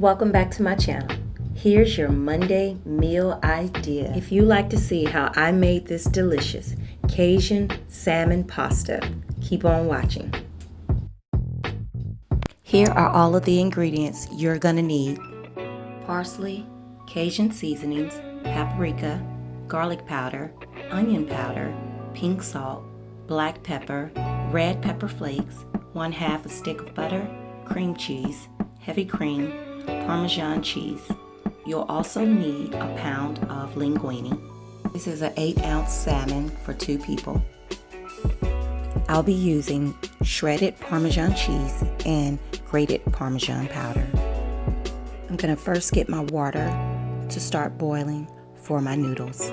Welcome back to my channel. Here's your Monday meal idea. If you like to see how I made this delicious Cajun salmon pasta, keep on watching. Here are all of the ingredients you're gonna need. Parsley, Cajun seasonings, paprika, garlic powder, onion powder, pink salt, black pepper, red pepper flakes, 1/2 a stick of butter, cream cheese, heavy cream, Parmesan cheese. You'll also need a pound of linguini. This is an 8-ounce salmon for 2 people. I'll be using shredded Parmesan cheese and grated Parmesan powder. I'm gonna first get my water to start boiling for my noodles.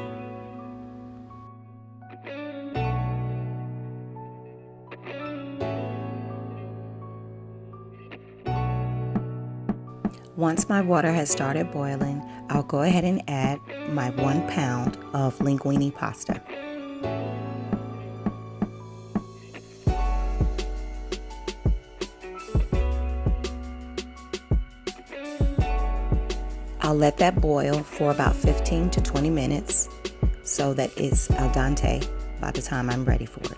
Once my water has started boiling, I'll go ahead and add my 1 pound of linguini pasta. I'll let that boil for about 15 to 20 minutes so that it's al dente by the time I'm ready for it.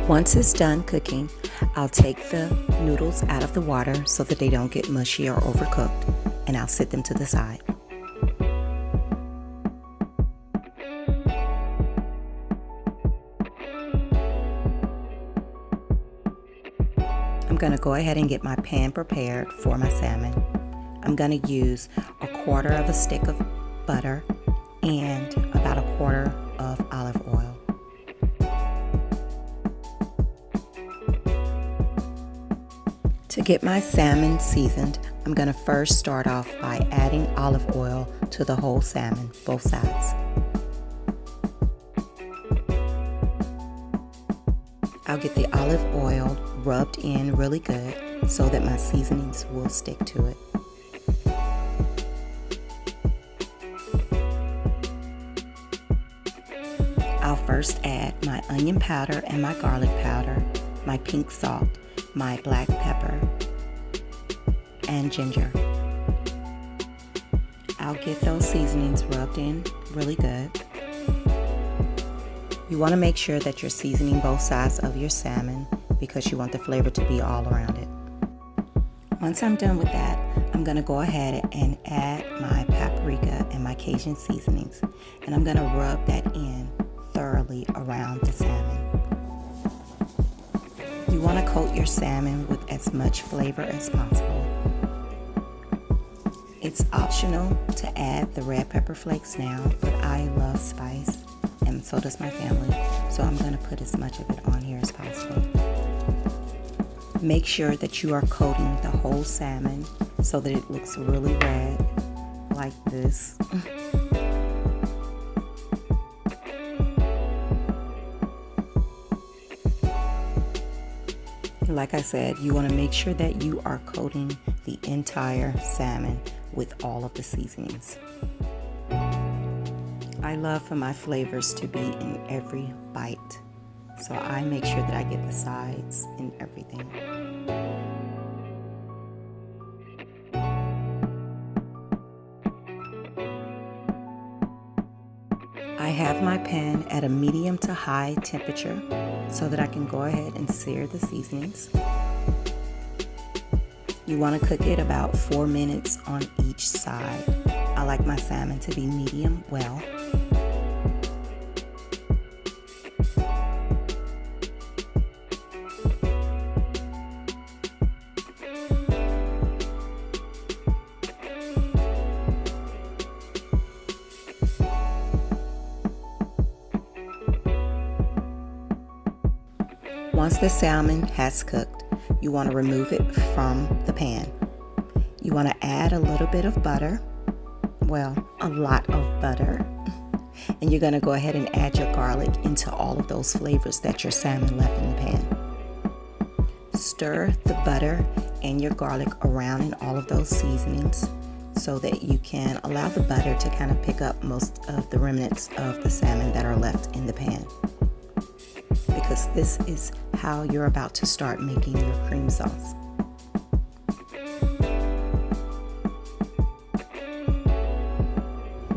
Once it's done cooking, I'll take the noodles out of the water so that they don't get mushy or overcooked, and I'll set them to the side. I'm going to go ahead and get my pan prepared for my salmon. I'm going to use 1/4 of a stick of butter and about 1/4 of olive oil. To get my salmon seasoned, I'm going to first start off by adding olive oil to the whole salmon, both sides. I'll get the olive oil rubbed in really good so that my seasonings will stick to it. I'll first add my onion powder and my garlic powder, my pink salt, my black pepper, and ginger. I'll get those seasonings rubbed in really good. You want to make sure that you're seasoning both sides of your salmon because you want the flavor to be all around it. Once I'm done with that, I'm going to go ahead and add my paprika and my Cajun seasonings, and I'm going to rub that in thoroughly around the salmon. You want to coat your salmon with as much flavor as possible. It's optional to add the red pepper flakes now, but I love spice, and so does my family, so I'm going to put as much of it on here as possible. Make sure that you are coating the whole salmon so that it looks really red, like this. Like I said, you want to make sure that you are coating the entire salmon with all of the seasonings. I love for my flavors to be in every bite, so I make sure that I get the sides and everything. I have my pan at a medium to high temperature so that I can go ahead and sear the seasonings. You want to cook it about 4 minutes on each side. I like my salmon to be medium well. Once the salmon has cooked, you want to remove it from the pan. You want to add a little bit of butter, well, a lot of butter, and you're going to go ahead and add your garlic into all of those flavors that your salmon left in the pan. Stir the butter and your garlic around in all of those seasonings so that you can allow the butter to kind of pick up most of the remnants of the salmon that are left in the pan. Because this is how you're about to start making your cream sauce.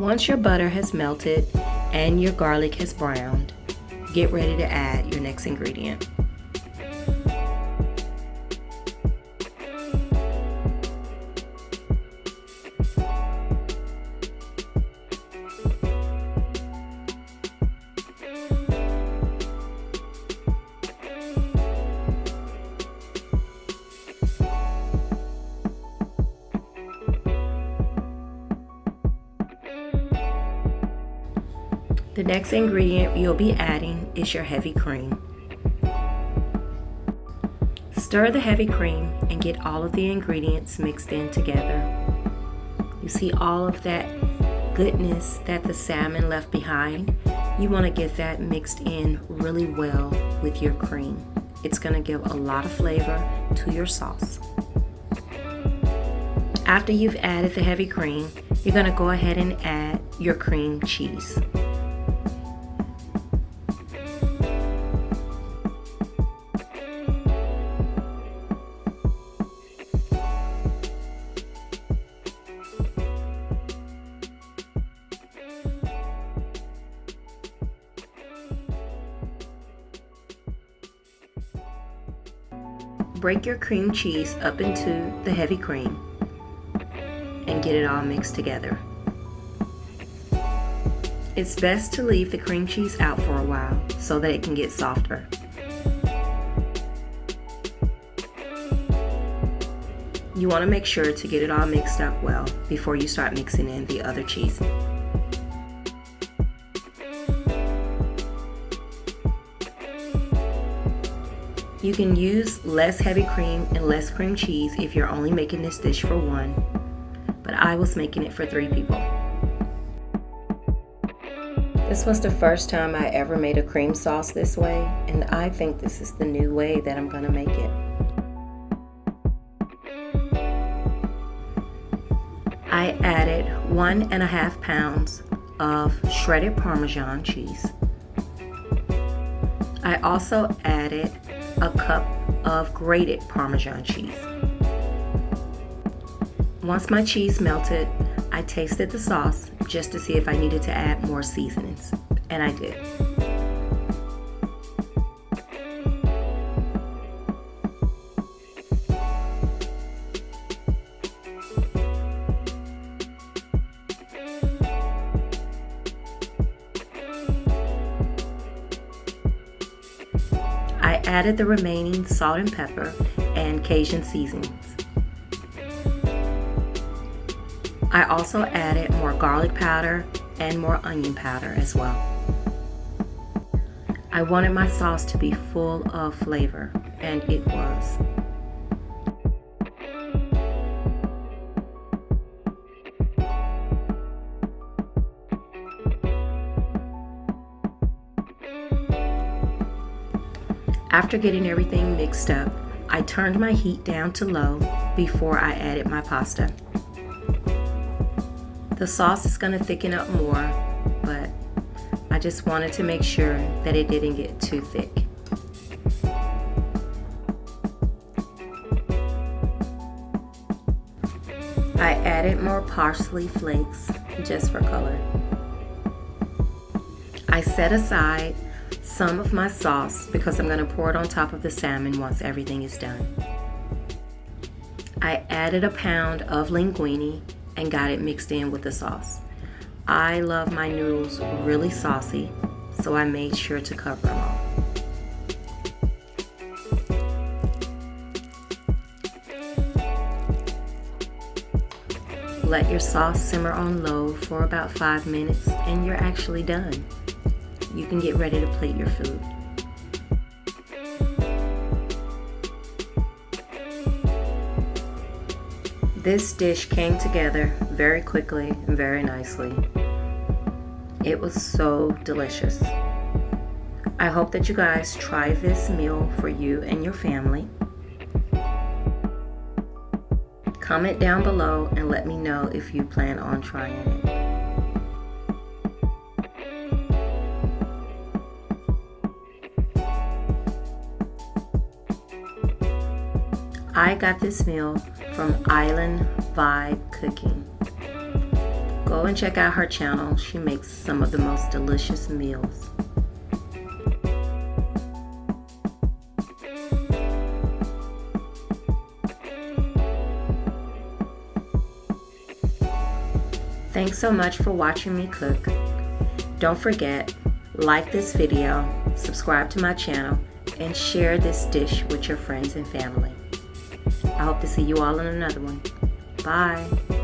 Once your butter has melted and your garlic has browned, get ready to add your next ingredient. The next ingredient you'll be adding is your heavy cream. Stir the heavy cream and get all of the ingredients mixed in together. You see all of that goodness that the salmon left behind? You want to get that mixed in really well with your cream. It's going to give a lot of flavor to your sauce. After you've added the heavy cream, you're going to go ahead and add your cream cheese. Break your cream cheese up into the heavy cream and get it all mixed together. It's best to leave the cream cheese out for a while so that it can get softer. You want to make sure to get it all mixed up well before you start mixing in the other cheese. You can use less heavy cream and less cream cheese if you're only making this dish for one, but I was making it for 3 people. This was the first time I ever made a cream sauce this way, and I think this is the new way that I'm gonna make it. I added 1.5 pounds of shredded Parmesan cheese. I also added a cup of grated Parmesan cheese. Once my cheese melted, I tasted the sauce just to see if I needed to add more seasonings, and I did. I added the remaining salt and pepper and Cajun seasonings. I also added more garlic powder and more onion powder as well. I wanted my sauce to be full of flavor, and it was. After getting everything mixed up, I turned my heat down to low before I added my pasta. The sauce is going to thicken up more, but I just wanted to make sure that it didn't get too thick. I added more parsley flakes just for color. I set aside some of my sauce because I'm going to pour it on top of the salmon once everything is done. I added 1 pound of linguini and got it mixed in with the sauce. I love my noodles really saucy, so I made sure to cover them all. Let your sauce simmer on low for about 5 minutes and you're actually done. You can get ready to plate your food. This dish came together very quickly and very nicely. It was so delicious. I hope that you guys try this meal for you and your family. Comment down below and let me know if you plan on trying it. I got this meal from Island Vibe Cooking. Go and check out her channel. She makes some of the most delicious meals. Thanks so much for watching me cook. Don't forget, like this video, subscribe to my channel, and share this dish with your friends and family. I hope to see you all in another one. Bye.